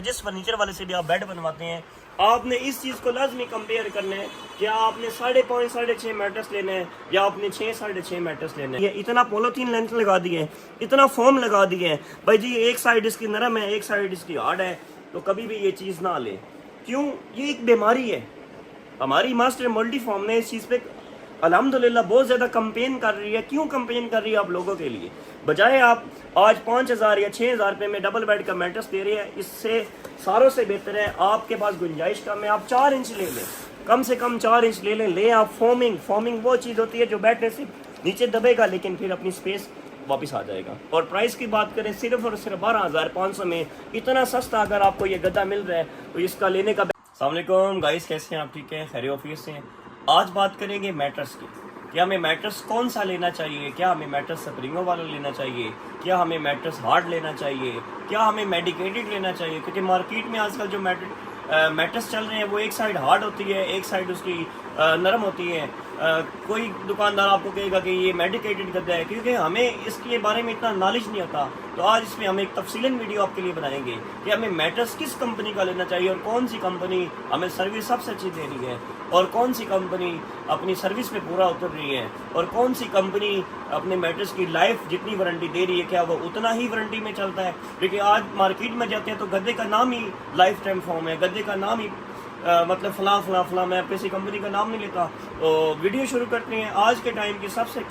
जिस फर्नीचर वाले से भी आप बेड बनवाते हैं, आपने इस चीज़ को लाजमी कंपेयर करना है कि आपने 5.5 6.5 मैट्रेस लेना है या आपने 6 6.5 मैट्रेस लेना है। ये इतना पॉलीथीन लेंथ लगा दिए हैं, इतना फोम लगा दिए हैं, भाई जी एक साइड इसकी नरम है, एक साइड इसकी हार्ड है, तो कभी भी ये चीज़ ना ले। क्यों? ये एक बीमारी है। हमारी मास्टर मल्टी फॉर्म ने इस चीज़ पे अल्हम्दुलिल्लाह बहुत ज़्यादा कंपेन कर रही है। क्यों कंपेन कर रही है? आप लोगों के लिए, बजाय आप आज 5,000 या 6,000 रुपये में डबल बेड का मैट्रेस दे रहे हैं, इससे सारों से बेहतर है आपके पास गुंजाइश कम है, आप 4 इंच ले लें, कम से कम 4 इंच ले लें आप। फोमिंग वो चीज़ होती है जो बैठने से नीचे दबेगा लेकिन फिर अपनी स्पेस वापस आ जाएगा। और प्राइस की बात करें, सिर्फ और सिर्फ 12,500 में इतना सस्ता अगर आपको ये गद्दा मिल रहा है तो इसका लेने का। अस्सलाम वालेकुम गाइस, कैसे हैं आप? ठीक है, खैर ऑफिस से। आज बात करेंगे मैट्रेस की। क्या हमें मैट्रेस कौन सा लेना चाहिए? क्या हमें मैट्रेस स्प्रिंगों वाला लेना चाहिए? क्या हमें मैट्रेस हार्ड लेना चाहिए? क्या हमें मेडिकेटेड लेना चाहिए? क्योंकि मार्केट में आजकल जो मैट्रेस चल रहे हैं वो एक साइड हार्ड होती है, एक साइड उसकी नरम होती है। कोई दुकानदार आपको कहेगा कि ये मेडिकेटेड गद्दा है, क्योंकि हमें इसके बारे में इतना नॉलेज नहीं होता। तो आज इसमें हम एक तफसीलन वीडियो आपके लिए बनाएंगे कि हमें मैट्रेस किस कंपनी का लेना चाहिए और कौन सी कंपनी हमें सर्विस सबसे अच्छी दे रही है और कौन सी कंपनी अपनी सर्विस में पूरा उतर रही है और कौन सी कंपनी अपने मैट्रेस की लाइफ जितनी वारंटी दे रही है क्या वो उतना ही वारंटी में चलता है। क्योंकि आज मार्केट में जाते हैं तो गद्दे का नाम ही लाइफ टाइम फॉर्म है, गद्दे का नाम ही मतलब फला। मैं किसी कंपनी का नाम नहीं लेता। तो वीडियो शुरू करते हैं। आज के टाइम की सबसे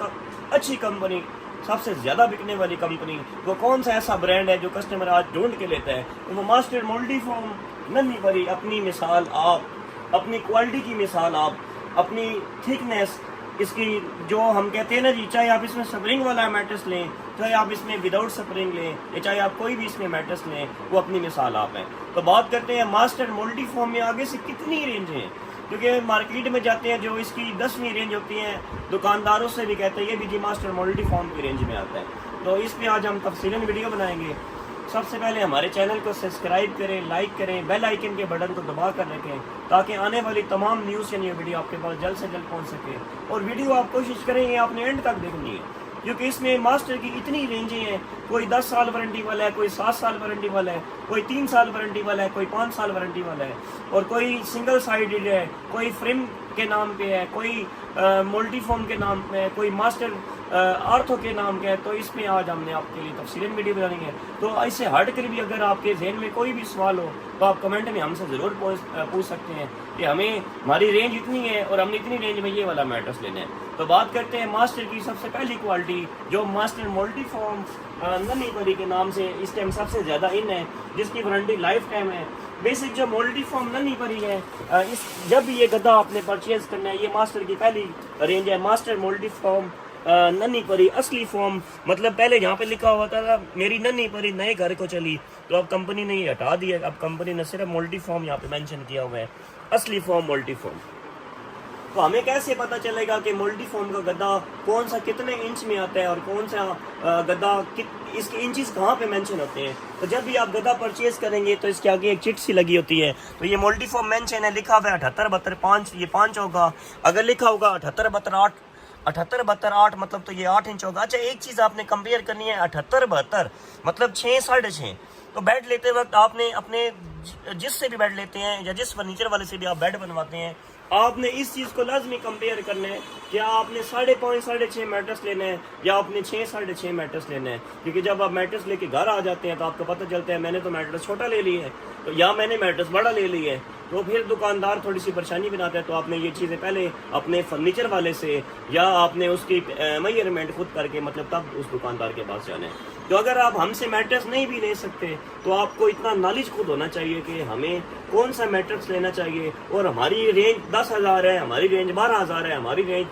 अच्छी कंपनी, सबसे ज़्यादा बिकने वाली कंपनी, वो कौन सा ऐसा ब्रांड है जो कस्टमर आज ढूंढ के लेता है? तो वो मास्टर मल्टी फॉर्म नन्ही परी। अपनी मिसाल आप, अपनी क्वालिटी की मिसाल आप, अपनी थिकनेस इसकी जो हम कहते हैं ना जी, चाहे आप इसमें स्प्रिंग वाला मैट्रेस लें, चाहे आप इसमें विदाउट स्प्रिंग लें, या चाहे आप कोई भी इसमें मैट्रेस लें, वो अपनी मिसाल आप हैं। तो बात करते हैं मास्टर मल्टी फॉर्म में आगे से कितनी रेंज है। क्योंकि मार्केट में जाते हैं जो इसकी 10वीं रेंज होती है, दुकानदारों से भी कहते हैं ये भी जी मास्टर मल्टी फॉर्म की रेंज में आता है। तो इस पर आज हम तफसीलन वीडियो बनाएंगे। सबसे पहले हमारे चैनल को सब्सक्राइब करें, लाइक करें, बेल आइकन के बटन को दबा कर रखें ताकि आने वाली तमाम न्यूज़ या न्यू वीडियो आपके पास जल्द से जल्द पहुंच सके। और वीडियो आप कोशिश करें ये आपने एंड तक देखनी है, क्योंकि इसमें मास्टर की इतनी रेंजें हैं। कोई 10 साल वारंटी वाला है, कोई 7 साल वारंटी वाला है, कोई 3 साल वारंटी वाला है, कोई 5 साल वारंटी वाला है, और कोई सिंगल साइडेड है, कोई फ्रेम के नाम पे है, कोई मल्टीफॉर्म के नाम पे है, कोई मास्टर आर्थो के नाम का है। तो इसमें आज हमने आपके लिए तफसीलन वीडियो बनानी है। तो इससे हट कर भी अगर आपके जहन में कोई भी सवाल हो तो आप कमेंट में हमसे ज़रूर पूछ सकते हैं कि हमें हमारी रेंज इतनी है और हमने इतनी रेंज में ये वाला मैट्रेस लेना है। तो बात करते हैं मास्टर की सबसे पहली क्वालिटी, जो मास्टर मल्टी फॉर्म नन्ही परी के नाम से इस टाइम सबसे ज़्यादा इन है, जिसकी वारंटी लाइफ टाइम है। बेसिक जो मल्टी फॉर्म नन्ही परी है, इस जब भी ये गद्दा आपने परचेज करना है, ये मास्टर की पहली रेंज है। मास्टर मल्टी फॉर्म नन्ही परी असली फॉर्म, मतलब पहले यहाँ पे लिखा हुआ था मेरी नन्ही परी नए घर को चली, तो अब कंपनी ने ये हटा दिया। अब कंपनी ने सिर्फ मल्टी फॉर्म यहाँ पे मेंशन किया हुआ है, असली फॉर्म मल्टी फॉर्म। तो हमें कैसे पता चलेगा कि मल्टी फॉर्म का गद्दा कौन सा कितने इंच में आता है और कौन सा गद्दा इसके इंचेस कहाँ पे मेंशन होते हैं? तो जब भी आप गद्दा परचेज करेंगे तो इसके आगे एक चिट सी लगी होती है। तो ये मल्टी फॉर्म मेंशन है, लिखा हुआ है 78 72 5, ये 5 होगा। अगर लिखा होगा 78 72 8, 78 72 8 मतलब तो ये 8 इंच होगा। अच्छा, एक चीज़ आपने कंपेयर करनी है, 78 72 मतलब 6 6.5। तो बेड लेते वक्त आपने अपने जिससे भी बेड लेते हैं या जिस फर्नीचर वाले से भी आप बेड बनवाते हैं, आपने इस चीज़ को लाजमी कंपेयर करना है कि आपने 5.5 6.5 मैट्रेस लेना है या आपने 6 6.5 मैट्रेस लेना है। क्योंकि जब आप मैट्रेस लेके घर आ जाते हैं तो आपको पता चलता है मैंने तो मैट्रेस छोटा ले लिया है तो या मैंने मैट्रेस बड़ा ले लिया है, तो फिर दुकानदार थोड़ी सी परेशानी बनाता है। तो आपने ये चीज़ें पहले अपने फर्नीचर वाले से या आपने उसकी मेजरमेंट खुद करके मतलब तब उस दुकानदार के पास जाना है। तो अगर आप हमसे मैट्रेस नहीं भी ले सकते तो आपको इतना नॉलेज खुद होना चाहिए कि हमें कौन सा मैट्रेस लेना चाहिए। और हमारी रेंज 10,000 है, हमारी रेंज 12,000 है, हमारी रेंज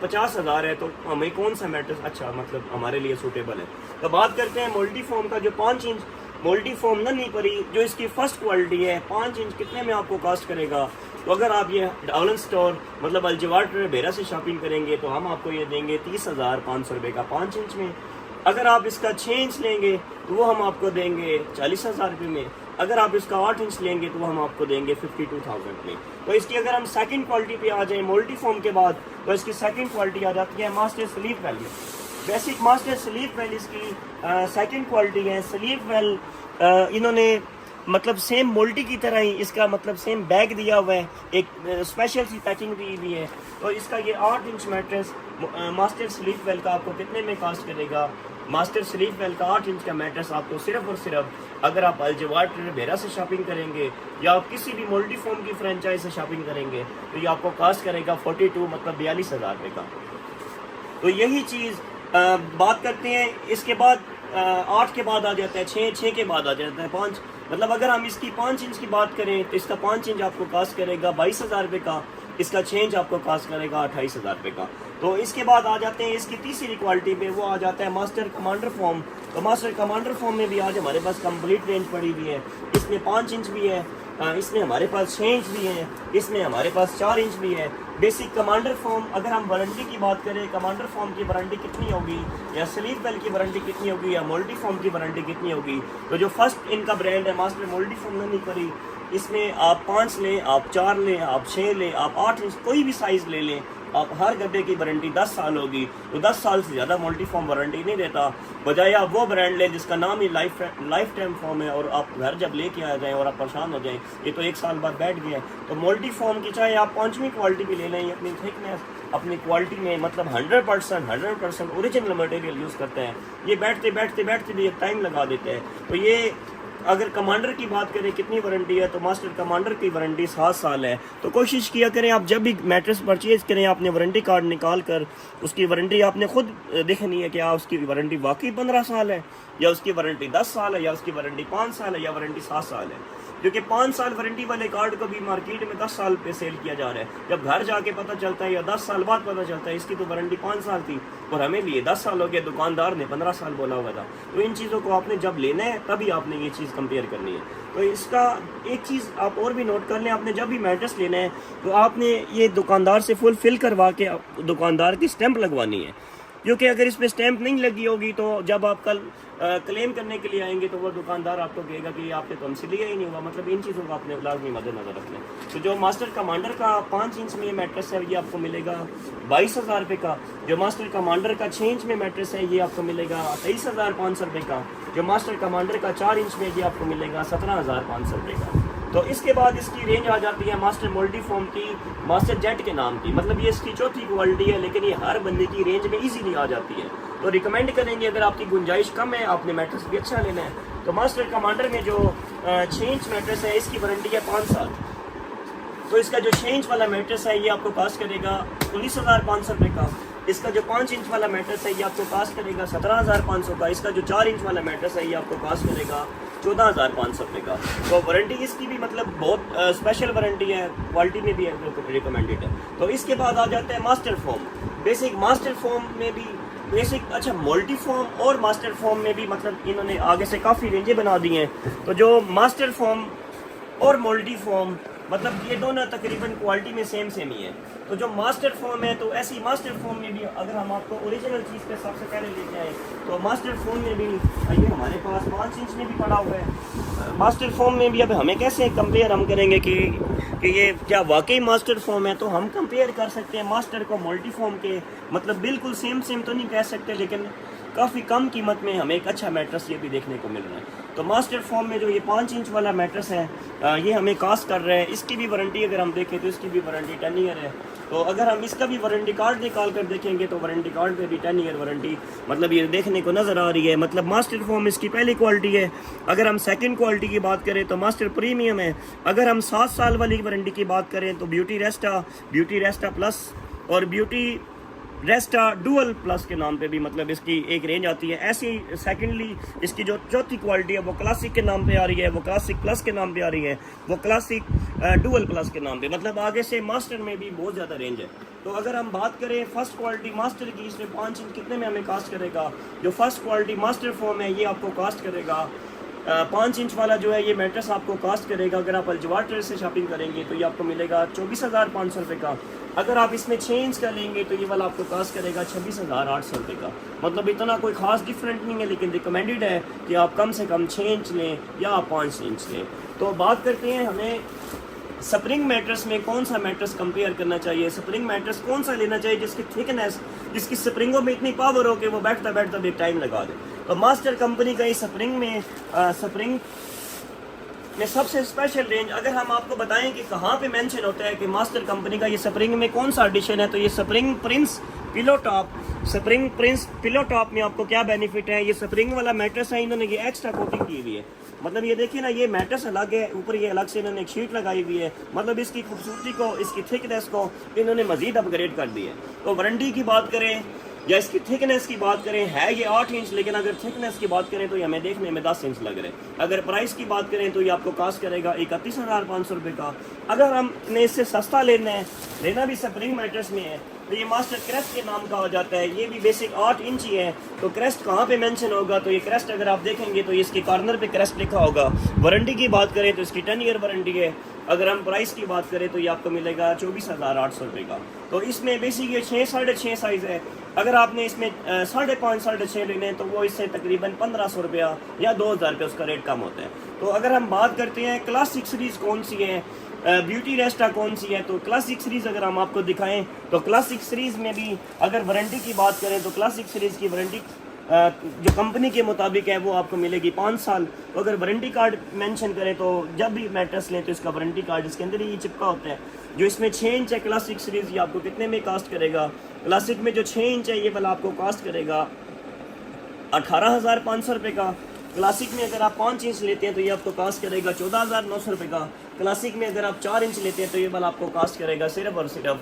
50,000 है, तो हमें कौन सा मैट्रेस अच्छा मतलब हमारे लिए सूटेबल है। तो बात करते हैं मल्टी फॉर्म का, जो 5 इंच मल्टी फॉर्म नन्ही परी, जो इसकी फर्स्ट क्वालिटी है, 5 इंच कितने में आपको कॉस्ट करेगा? तो अगर आप ये डाउलन स्टोर मतलब अलजवाट बेरा से शॉपिंग करेंगे तो हम आपको ये देंगे 30,500 रुपये का 5 इंच में। अगर आप इसका 6 इंच लेंगे तो वो हम आपको देंगे 40,000 रुपये में। अगर आप इसका 8 इंच लेंगे तो वो हम आपको देंगे 52,000 में। तो इसकी अगर हम सेकंड क्वालिटी पे आ जाएं मल्टी फॉर्म के बाद, तो इसकी सेकंड क्वालिटी आ जाती है master sleep well. Basic master sleep well इसकी सेकंड क्वालिटी है। स्लीप वेल इन्होंने मतलब सेम मोल्टी की तरह ही इसका मतलब सेम बैग दिया हुआ है, एक स्पेशल सी पैकिंग दी हुई है। तो इसका ये 8 inch mattress master sleep well का आपको कितने में कास्ट करेगा? मास्टर स्लीप वेल का 8 इंच का मैट्रेस आपको सिर्फ और सिर्फ अगर आप अल-जवाद बेरा से शॉपिंग करेंगे या आप किसी भी मल्टी फॉर्म की फ्रेंचाइज से शॉपिंग करेंगे तो ये आपको कास्ट करेगा 42 मतलब 42,000 रुपये का। तो यही चीज़ बात करते हैं। इसके बाद 8 के बाद आ जाता है 6 के बाद आ जाता है 5। मतलब अगर हम इसकी 5 इंच की बात करें तो इसका 5 इंच आपको कास्ट करेगा 22,000 रुपये का, इसका 6 इंच आपको कास्ट करेगा 28,000 रुपये का। तो इसके बाद आ जाते हैं इसकी तीसरी क्वालिटी पे, वो आ जाता है मास्टर कमांडर फॉर्म। तो मास्टर कमांडर फॉर्म में भी आज हमारे पास कंप्लीट रेंज पड़ी हुई है। इसमें 5 इंच भी है, इसमें हमारे पास 6 इंच भी है, इसमें हमारे पास 4 इंच भी है। बेसिक कमांडर फॉर्म अगर हम वारंटी की बात करें, कमांडर फॉर्म की वारंटी कितनी होगी या स्लीप वेल की वारंटी कितनी होगी या मल्टी फॉर्म की वारंटी कितनी होगी? तो जो फर्स्ट इनका ब्रांड है मास्टर मल्टी फॉर्म नहीं करी, इसमें आप 5 लें, आप 4 लें, आप 6 लें, आप 8 इंच कोई भी साइज़ ले लें, आप हर गड्ढे की वारंटी 10 साल होगी। तो 10 साल से ज़्यादा मल्टी फॉर्म वारंटी नहीं देता। बजाय आप वो ब्रांड लें जिसका नाम ही लाइफ टाइम फॉर्म है और आप घर जब लेके आ जाएं और आप परेशान हो जाएं, ये तो 1 साल बाद बैठ गया। तो मल्टी फॉर्म की चाहे आप 5वीं क्वालिटी भी ले लें, अपनी थिकनेस अपनी क्वालिटी में मतलब 100% ओरिजिनल मटेरियल यूज़ करते हैं। ये बैठते भी एक टाइम लगा देते हैं। तो ये अगर कमांडर की बात करें कितनी वारंटी है, तो मास्टर कमांडर की वारंटी 7 साल है। तो कोशिश किया करें आप जब भी मैट्रेस परचेज करें, आपने वारंटी कार्ड निकाल कर उसकी वारंटी आपने खुद देखनी है कि उसकी वारंटी वाकई 15 साल है या उसकी वारंटी 10 साल है या उसकी वारंटी 5 साल है या वारंटी 7 साल है। क्योंकि 5 साल वारंटी वाले कार्ड को भी मार्केट में 10 साल पे सेल किया जा रहा है। जब घर जाके पता चलता है या 10 साल बाद पता चलता है इसकी तो वारंटी 5 साल थी और हमें लिए 10 साल हो गया, दुकानदार ने 15 साल बोला हुआ था। तो इन चीज़ों को आपने जब लेना है तभी आपने ये चीज़ कंपेयर करनी है। तो इसका एक चीज़ आप और भी नोट कर लें, आपने जब भी मैट्रेस लेना है तो आपने ये दुकानदार से फुलफिल करवा के दुकानदार की स्टैंप लगवानी है। क्योंकि अगर इस पर स्टैंप नहीं लगी होगी तो जब आप कल क्लेम करने के लिए आएंगे तो वो दुकानदार आपको कहेगा कि आपने तो हमसे लिया ही नहीं हुआ। मतलब इन चीज़ों का आपने लाजमी मद्देनजर रखना है। तो जो मास्टर कमांडर का 5 इंच में मैट्रेस है ये आपको मिलेगा 22,000 रुपये का। जो मास्टर कमांडर का 6 इंच में मैट्रेस है ये आपको मिलेगा 23,500 रुपये का। जो मास्टर कमांडर का 4 इंच में ये आपको मिलेगा 17,500 रुपये का। तो इसके बाद इसकी रेंज आ जाती है मास्टर मल्टी फॉर्म की, मास्टर जेट के नाम की। मतलब ये इसकी चौथी क्वालिटी है, लेकिन ये हर बंदे की रेंज में इजीली आ जाती है। तो रिकमेंड करेंगे अगर आपकी गुंजाइश कम है, आपने मैट्रेस भी अच्छा लेना है, तो मास्टर कमांडर में जो 6 इंच मैट्रेस है इसकी वारंटी है 5 साल। तो इसका जो 6 इंच वाला मैट्रेस है ये आपको कास्ट करेगा 19,500 रुपये का। इसका जो 5 इंच वाला मैट्रेस है ये आपको कास्ट करेगा 17,500 का। इसका जो 4 इंच वाला मैट्रेस है ये आपको कास्ट करेगा 14,500 रुपये का। तो वारंटी इसकी भी मतलब बहुत स्पेशल वारंटी है, क्वालिटी में भी रिकमेंडेड है। तो इसके बाद आ जाता है master form. Basic master form में भी बेसिक अच्छा मल्टी फॉर्म और मास्टर फॉर्म में भी मतलब इन्होंने आगे से काफ़ी रेंजें बना दी हैं। तो जो मास्टर फॉर्म और मल्टी फॉर्म मतलब ये दोनों तकरीबन क्वालिटी में सेम ही है। तो जो मास्टर फॉर्म है तो ऐसी मास्टर फॉर्म में भी अगर हम आपको ओरिजिनल चीज़ पे सबसे पहले लेके आए तो मास्टर फॉर्म में भी ये हमारे पास 5 इंच में भी पड़ा हुआ है। मास्टर फॉर्म में भी अब हमें कैसे कंपेयर हम करेंगे कि ये क्या वाकई मास्टर फॉर्म है? तो हम कंपेयर कर सकते हैं मास्टर को मल्टी फॉर्म के, मतलब बिल्कुल सेम तो नहीं कह सकते, लेकिन काफ़ी कम कीमत में हमें एक अच्छा मैट्रेस ये भी देखने को मिल रहा है। तो मास्टर फॉर्म में जो ये 5 इंच वाला मैट्रेस है ये हमें कास्ट कर रहे हैं। इसकी भी वारंटी अगर हम देखें तो इसकी भी वारंटी 10 ईयर है। तो अगर हम इसका भी वारंटी कार्ड निकाल कर देखेंगे तो वारंटी कार्ड पे भी 10 ईयर वारंटी मतलब ये देखने को नज़र आ रही है। मतलब मास्टर फॉर्म इसकी पहली क्वालिटी है। अगर हम सेकंड क्वालिटी की बात करें तो मास्टर प्रीमियम है। अगर हम 7 साल वाली वारंटी की बात करें तो ब्यूटी रेस्टा प्लस और ब्यूटी रेस्टा डुअल प्लस के नाम पे भी मतलब इसकी एक रेंज आती है। ऐसी सेकेंडली इसकी जो चौथी क्वालिटी है वो क्लासिक के नाम पे आ रही है, वो क्लासिक प्लस के नाम पे आ रही है, वो क्लासिक डुअल प्लस के नाम पे। मतलब आगे से मास्टर में भी बहुत ज़्यादा रेंज है। तो अगर हम बात करें फर्स्ट क्वालिटी मास्टर की, इसमें 5 इंच कितने में हमें कास्ट करेगा? जो फर्स्ट क्वालिटी मास्टर फॉर्म है ये आपको कास्ट करेगा 5 इंच वाला जो है ये मैट्रेस आपको कास्ट करेगा। अगर आप अल-जवाद से शॉपिंग करेंगे तो ये आपको मिलेगा 24,500 रुपये का। अगर आप इसमें 6 इंच का लेंगे तो ये वाला आपको कास्ट करेगा 26,800 रुपये का। मतलब इतना कोई ख़ास डिफरेंट नहीं है, लेकिन रिकमेंडेड है कि आप कम से कम 6 इंच लें या आप 5 इंच लें। तो बात करते हैं हमें स्प्रिंग मैट्रेस में कौन सा मैट्रेस कंपेयर करना चाहिए। स्प्रिंग मैट्रेस कौन सा लेना चाहिए जिसकी थिकनेस, जिसकी स्प्रिंगों में इतनी पावर हो कि वो बैठता भी टाइम लगा दे। तो मास्टर कंपनी का इस स्प्रिंग में स्प्रिंग में सबसे स्पेशल रेंज, अगर हम आपको बताएं कि कहाँ पे मेंशन होता है कि मास्टर कंपनी का ये स्प्रिंग में कौन सा एडिशन है, तो ये spring Prince pillow top, spring Prince pillow top में आपको क्या बेनिफिट है, ये स्प्रिंग वाला मैट्रेस है, इन्होंने ये एक्स्ट्रा कोटिंग की हुई है। मतलब ये देखिए ना, ये मैट्रेस अलग है, ऊपर ये अलग से इन्होंने एक शीट लगाई हुई है, मतलब इसकी खूबसूरती को, इसकी थिकनेस को इन्होंने मजीद अपग्रेड कर दी है। तो वारंटी की बात करें या इसकी थिकनेस की बात करें, है ये 8 इंच, लेकिन अगर थिकनेस की बात करें तो ये हमें देखने में 10 इंच लग रहे हैं। अगर प्राइस की बात करें तो ये आपको कास्ट करेगा 31,500 रुपये का। अगर हमने इससे सस्ता लेना भी स्प्रिंग मैट्रेस में है तो ये मास्टर क्रेस्ट के नाम का हो जाता है। ये भी बेसिक 8 इंच ही है। तो क्रेस्ट कहाँ पे मेंशन होगा, तो ये क्रेस्ट अगर आप देखेंगे तो इसके कॉर्नर पे क्रेस्ट लिखा होगा। वारंटी की बात करें तो इसकी 10 ईयर वारंटी है। अगर हम प्राइस की बात करें तो ये आपको मिलेगा 24,800 रुपये का। तो इसमें बेसिक ये 6 साढ़े 6 साइज़ है। अगर आपने इसमें 5.5 साढ़े 6 लेने तो वो इससे तकरीबन 1500 रुपया या 2000 रुपये उसका रेट कम होता है। तो अगर हम बात करते हैं क्लासिक सीरीज़ कौन सी है, ब्यूटी रेस्टा कौन सी है, तो क्लासिक सीरीज़ अगर हम आपको दिखाएं तो क्लासिक सीरीज़ में भी अगर वारंटी की बात करें तो क्लासिक सीरीज़ की वारंटी जो कंपनी के मुताबिक है वो आपको मिलेगी 5 साल। तो अगर वारंटी कार्ड मेंशन करें तो जब भी मैट्रेस लें तो इसका वारंटी कार्ड इसके अंदर ही चिपका होता है। जो इसमें 6 इंच है क्लासिक सीरीज़, ये आपको कितने में कास्ट करेगा, क्लासिक में जो 6 इंच है ये वाला आपको कास्ट करेगा 18,500 रुपये का। क्लासिक में अगर आप 5 इंच लेते हैं तो ये आपको कास्ट करेगा 14,900 रुपये का। क्लासिक में अगर आप 4 इंच लेते हैं तो ये वाला आपको कास्ट करेगा सिर्फ और सिर्फ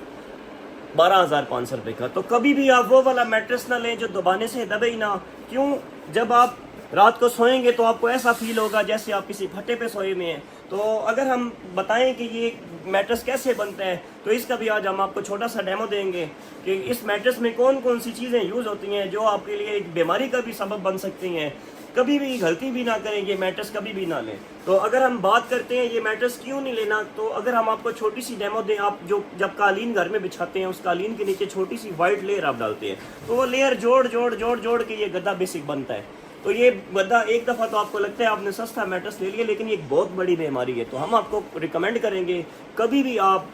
12,500 रुपये का। तो कभी भी आप वो वाला मैट्रेस ना लें जो दबाने से दबे ही ना। क्यों, जब आप रात को सोएंगे तो आपको ऐसा फील होगा जैसे आप किसी फट्टे पे सोए में हैं। तो अगर हम बताएं कि ये मैट्रेस कैसे बनता है तो इसका भी आज हम आपको छोटा सा डेमो देंगे कि इस मैट्रेस में कौन कौन सी चीज़ें यूज़ होती हैं जो आपके लिए एक बीमारी का भी सबब बन सकती हैं। कभी भी गलती भी ना करें, ये मैट्रेस कभी भी ना लें। तो अगर हम बात करते हैं ये मैट्रेस क्यों नहीं लेना, तो अगर हम आपको छोटी सी डेमो दें, आप जो जब कालीन घर में बिछाते हैं उस कालीन के नीचे छोटी सी वाइट लेयर आप डालते हैं तो वो लेयर जोड़ के ये गद्दा बेसिक बनता है। तो ये गद्दा एक दफ़ा तो आपको लगता है आपने सस्ता मैट्रेस ले लिया, लेकिन ये एक बहुत बड़ी बीमारी है। तो हम आपको रिकमेंड करेंगे कभी भी आप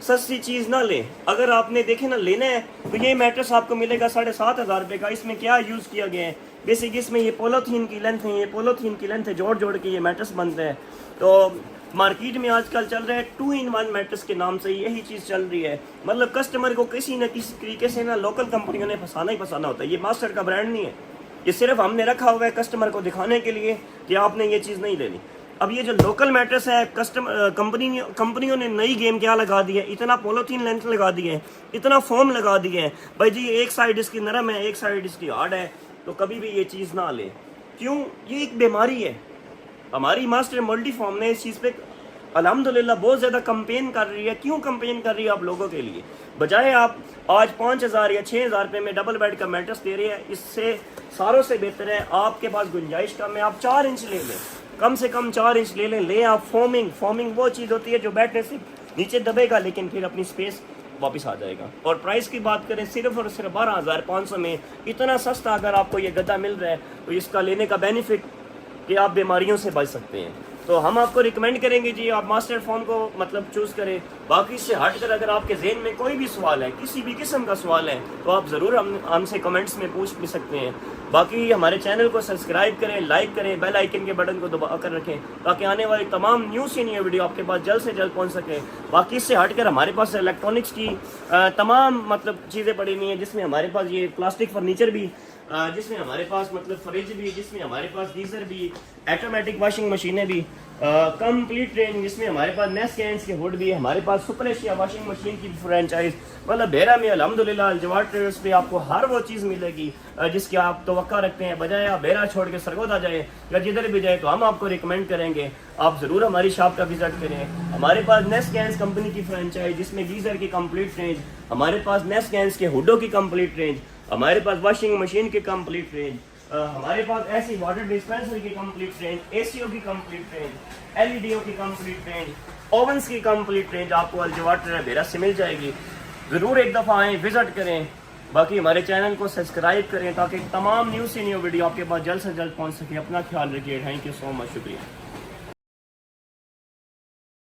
सस्ती चीज़ ना लें। अगर आपने देखे ना लेना है तो ये मैट्रेस आपको मिलेगा 7,500 रुपये का। इसमें क्या यूज़ किया गया है, बेसिक इसमें ये पोलोथीन की लेंथ है, ये पोलोथीन की लेंथ है, जोड़ के ये मैट्रेस बनते हैं। तो मार्केट में आजकल चल रहा है 2-in-1 मैट्रेस के नाम से यही चीज़ चल रही है। मतलब कस्टमर को किसी न किसी तरीके से ना लोकल कंपनियों ने फंसाना ही फंसाना होता है। ये मास्टर का ब्रांड नहीं है, ये सिर्फ हमने रखा हुआ है कस्टमर को दिखाने के लिए कि आपने ये चीज़ नहीं लेनी। अब ये जो लोकल मैट्रेस है, कंपनियों ने नई गेम क्या लगा दी है, इतना पोलोथीन लेंथ लगा दी है, इतना फोम लगा दिया है भाई जी, एक साइड इसकी नरम है एक साइड इसकी हार्ड है। तो कभी भी ये चीज़ ना ले। क्यों, ये एक बीमारी है। हमारी मास्टर मल्टीफॉर्म ने इस चीज़ पे अल्हम्दुलिल्लाह बहुत ज़्यादा कंपेन कर रही है। क्यों कंपेन कर रही है, आप लोगों के लिए, बजाय आप आज 5,000 या 6,000 रुपये में डबल बेड का मैट्रेस दे रहे हैं, इससे सारों से बेहतर है आपके पास गुंजाइश कम है, आप 4 इंच ले लें, कम से कम 4 इंच ले लें आप। फोमिंग वो चीज़ होती है जो बैठने से नीचे दबेगा लेकिन फिर अपनी स्पेस वापस आ जाएगा। और प्राइस की बात करें सिर्फ और सिर्फ 12,500 में इतना सस्ता अगर आपको ये गद्दा मिल रहा है तो इसका लेने का बेनिफिट कि आप बीमारियों से बच सकते हैं। तो हम आपको रिकमेंड करेंगे जी आप मास्टर फोन को मतलब चूज़ करें। बाकी से हटकर अगर आपके जहन में कोई भी सवाल है, किसी भी किस्म का सवाल है, तो आप ज़रूर हमसे कमेंट्स में पूछ भी सकते हैं। बाकी हमारे चैनल को सब्सक्राइब करें, लाइक करें, बेल आइकन के बटन को दबा कर रखें ताकि आने वाली तमाम न्यू से न्यू वीडियो आपके पास जल्द से जल्द पहुंच सके। बाकी इससे हटकर हमारे पास इलेक्ट्रॉनिक्स की तमाम मतलब चीज़ें पड़ी हुई हैं, जिसमें हमारे पास ये प्लास्टिक फर्नीचर भी, जिसमें हमारे पास मतलब फ्रिज भी, जिसमें हमारे पास गीज़र भी, ऑटोमेटिक वॉशिंग मशीनें भी, कंप्लीट रेंज, जिसमें हमारे पास नेस्कैंस के हुड भी है, हमारे पास सुपर एशिया वॉशिंग मशीन की फ्रेंचाइज, मतलब बेरा में अल्हम्दुलिल्लाह अल-जवाद ट्रेडर्स पे आपको हर वो चीज़ मिलेगी जिसकी आप तवक्का रखते हैं। बजाय आप बेरा छोड़ के सरगोदा जाए या जिधर भी जाए तो हम आपको रिकमेंड करेंगे आप ज़रूर हमारी शॉप का विजिट करें। हमारे पास नेस्कैंस कंपनी की फ्रेंचाइज जिसमें गीज़र की कंप्लीट रेंज, हमारे पास नेस्कैंस के हुडों की कंप्लीट रेंज, हमारे पास वॉशिंग मशीन की कंप्लीट रेंज, हमारे पास ऐसी वाटर डिस्पेंसर की कंप्लीट रेंज, एसीओ की कंप्लीट रेंज, एलईडीओ की कंप्लीट रेंज, ओवंस की कंप्लीट रेंज आपको अल-जवाद ट्रेडर बेरा से मिल जाएगी। ज़रूर एक दफ़ा आएँ, विज़िट करें। बाकी हमारे चैनल को सब्सक्राइब करें ताकि तमाम न्यू से न्यू वीडियो आपके पास जल्द से जल्द पहुंच सके। अपना ख्याल रखिए। थैंक यू सो मच, शुक्रिया।